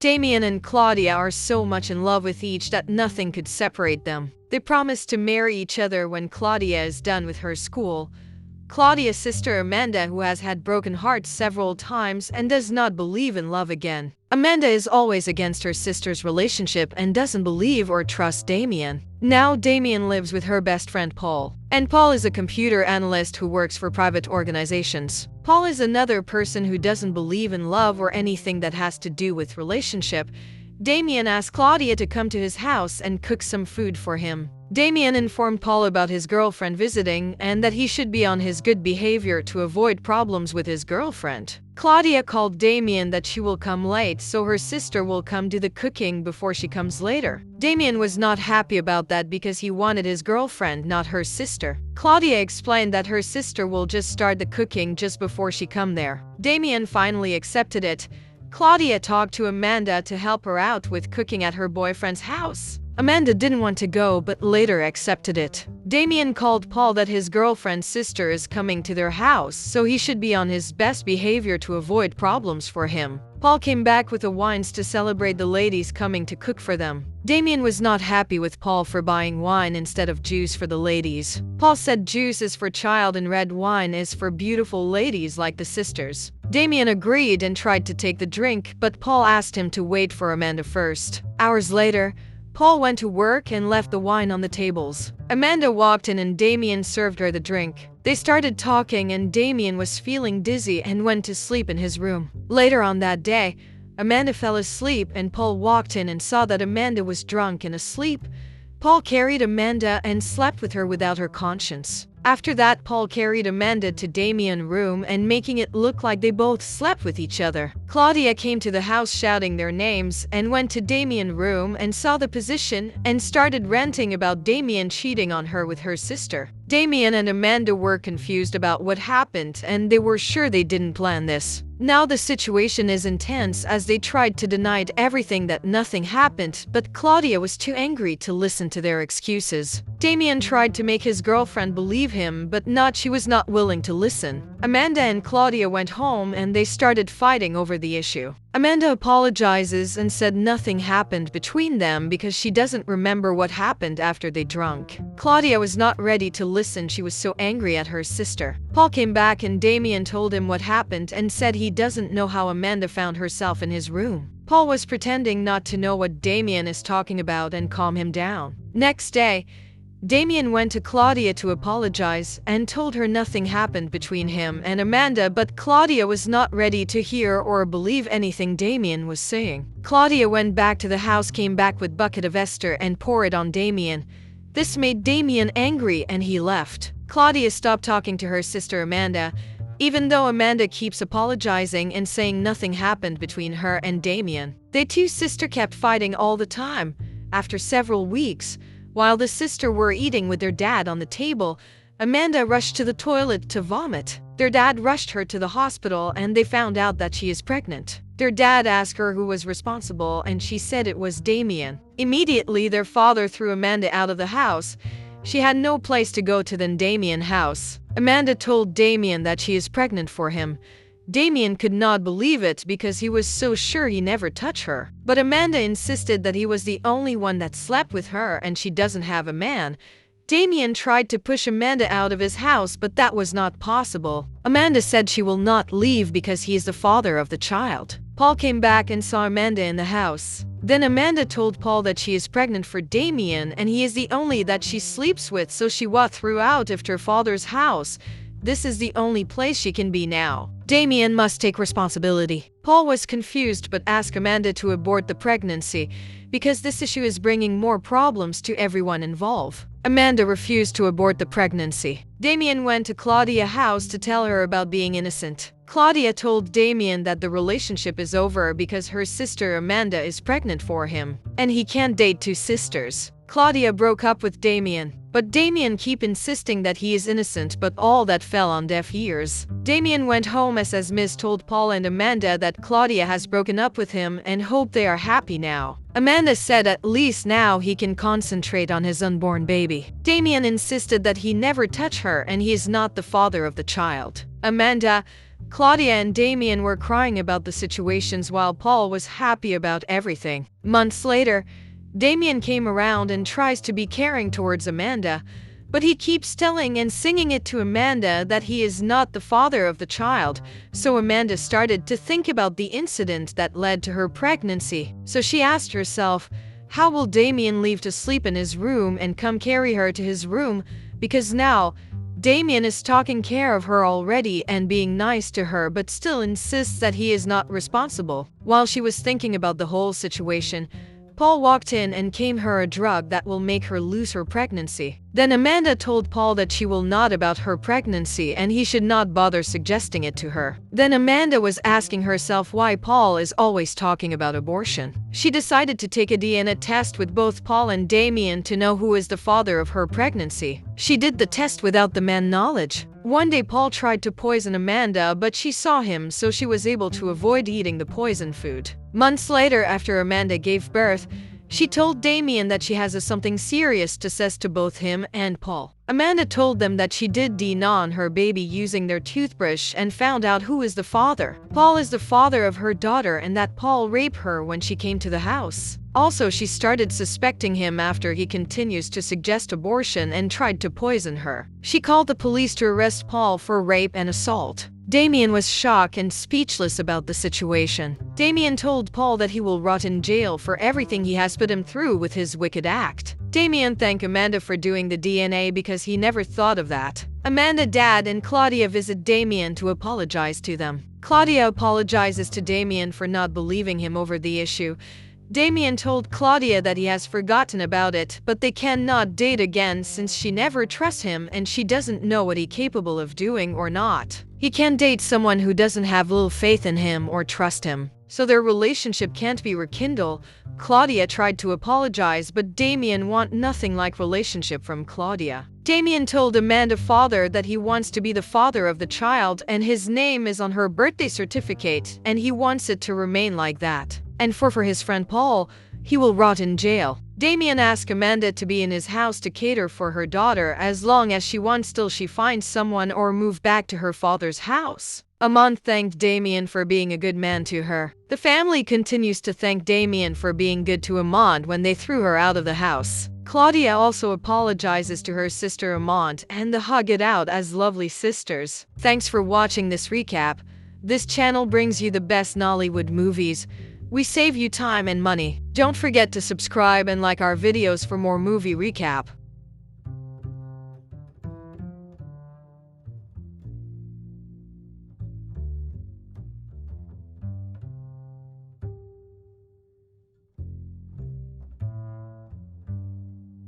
Damien and Claudia are so much in love with each that nothing could separate them. They promise to marry each other when Claudia is done with her school. Claudia's sister Amanda, who has had broken hearts several times and does not believe in love again. Amanda is always against her sister's relationship and doesn't believe or trust Damien. Now Damien lives with her best friend Paul. And Paul is a computer analyst who works for private organizations. Paul is another person who doesn't believe in love or anything that has to do with relationship. Damien asked Claudia to come to his house and cook some food for him. Damien informed Paul about his girlfriend visiting and that he should be on his good behavior to avoid problems with his girlfriend. Claudia called Damien that she will come late, so her sister will come do the cooking before she comes later. Damien was not happy about that because he wanted his girlfriend, not her sister. Claudia explained that her sister will just start the cooking just before she come there. Damien finally accepted it. Claudia talked to Amanda to help her out with cooking at her boyfriend's house. Amanda didn't want to go but later accepted it. Damien called Paul that his girlfriend's sister is coming to their house, so he should be on his best behavior to avoid problems for him. Paul came back with the wines to celebrate the ladies coming to cook for them. Damien was not happy with Paul for buying wine instead of juice for the ladies. Paul said juice is for child and red wine is for beautiful ladies like the sisters. Damien agreed and tried to take the drink, but Paul asked him to wait for Amanda first. Hours later, Paul went to work and left the wine on the tables. Amanda walked in and Damien served her the drink. They started talking and Damien was feeling dizzy and went to sleep in his room. Later on that day, Amanda fell asleep and Paul walked in and saw that Amanda was drunk and asleep. Paul carried Amanda and slept with her without her conscience. After that, Paul carried Amanda to Damien's room and making it look like they both slept with each other. Claudia came to the house shouting their names and went to Damien's room and saw the position and started ranting about Damien cheating on her with her sister. Damien and Amanda were confused about what happened and they were sure they didn't plan this. Now the situation is intense as they tried to deny everything that nothing happened, but Claudia was too angry to listen to their excuses. Damien tried to make his girlfriend believe him, but she was not willing to listen. Amanda and Claudia went home and they started fighting over the issue. Amanda apologizes and said nothing happened between them because she doesn't remember what happened after they drank. Claudia was not ready to listen, she was so angry at her sister. Paul came back and Damien told him what happened and said he doesn't know how Amanda found herself in his room. Paul was pretending not to know what Damien is talking about and calm him down. Next day, Damien went to Claudia to apologize and told her nothing happened between him and Amanda, but Claudia was not ready to hear or believe anything Damien was saying. Claudia went back to the house, came back with bucket of ester and poured it on Damien. This made Damien angry and he left. Claudia stopped talking to her sister Amanda, even though Amanda keeps apologizing and saying nothing happened between her and Damien. They two sisters kept fighting all the time. After several weeks, while the sisters were eating with their dad on the table, Amanda rushed to the toilet to vomit. Their dad rushed her to the hospital and they found out that she is pregnant. Their dad asked her who was responsible and she said it was Damien. Immediately, their father threw Amanda out of the house. She had no place to go to than Damien's house. Amanda told Damien that she is pregnant for him. Damien could not believe it because he was so sure he never touched her. But Amanda insisted that he was the only one that slept with her and she doesn't have a man. Damien tried to push Amanda out of his house, but that was not possible. Amanda said she will not leave because he is the father of the child. Paul came back and saw Amanda in the house. Then Amanda told Paul that she is pregnant for Damien and he is the only that she sleeps with, so she threw out of her father's house. This is the only place she can be now. Damien must take responsibility. Paul was confused but asked Amanda to abort the pregnancy because this issue is bringing more problems to everyone involved. Amanda refused to abort the pregnancy. Damien went to Claudia's house to tell her about being innocent. Claudia told Damien that the relationship is over because her sister Amanda is pregnant for him, and he can't date two sisters. Claudia broke up with Damien, but Damien keep insisting that he is innocent, but all that fell on deaf ears. Damien went home as Miss told Paul and Amanda that Claudia has broken up with him and hope they are happy now. Amanda said at least now he can concentrate on his unborn baby. Damien insisted that he never touched her and he is not the father of the child. Amanda, Claudia and Damien were crying about the situations while Paul was happy about everything. Months later, Damien came around and tries to be caring towards Amanda, but he keeps telling and singing it to Amanda that he is not the father of the child. So Amanda started to think about the incident that led to her pregnancy. So she asked herself, how will Damien leave to sleep in his room and come carry her to his room? Because now, Damien is taking care of her already and being nice to her, but still insists that he is not responsible. While she was thinking about the whole situation, Paul walked in and gave her a drug that will make her lose her pregnancy. Then Amanda told Paul that she will not about her pregnancy and he should not bother suggesting it to her. Then Amanda was asking herself why Paul is always talking about abortion. She decided to take a DNA test with both Paul and Damien to know who is the father of her pregnancy. She did the test without the man's knowledge. One day Paul tried to poison Amanda, but she saw him, so she was able to avoid eating the poison food. Months later, after Amanda gave birth, she told Damien that she has something serious to say to both him and Paul. Amanda told them that she did DNA on her baby using their toothbrush and found out who is the father. Paul is the father of her daughter and that Paul raped her when she came to the house. Also, she started suspecting him after he continues to suggest abortion and tried to poison her. She called the police to arrest Paul for rape and assault. Damien was shocked and speechless about the situation. Damien told Paul that he will rot in jail for everything he has put him through with his wicked act. Damien thanked Amanda for doing the DNA because he never thought of that. Amanda's dad and Claudia visit Damien to apologize to them. Claudia apologizes to Damien for not believing him over the issue. Damien told Claudia that he has forgotten about it, but they cannot date again since she never trusts him and she doesn't know what he's capable of doing or not. He can't date someone who doesn't have little faith in him or trust him, so their relationship can't be rekindled. Claudia tried to apologize, but Damien want nothing like relationship from Claudia. Damien told Amanda's father that he wants to be the father of the child and his name is on her birthday certificate and he wants it to remain like that. And for his friend Paul, he will rot in jail. Damien asked Amanda to be in his house to cater for her daughter as long as she wants till she finds someone or move back to her father's house. Amanda thanked Damien for being a good man to her. The family continues to thank Damien for being good to Amanda when they threw her out of the house. Claudia also apologizes to her sister Amanda and they hug it out as lovely sisters. Thanks for watching this recap. This channel brings you the best Nollywood movies. We save you time and money. Don't forget to subscribe and like our videos for more movie recap.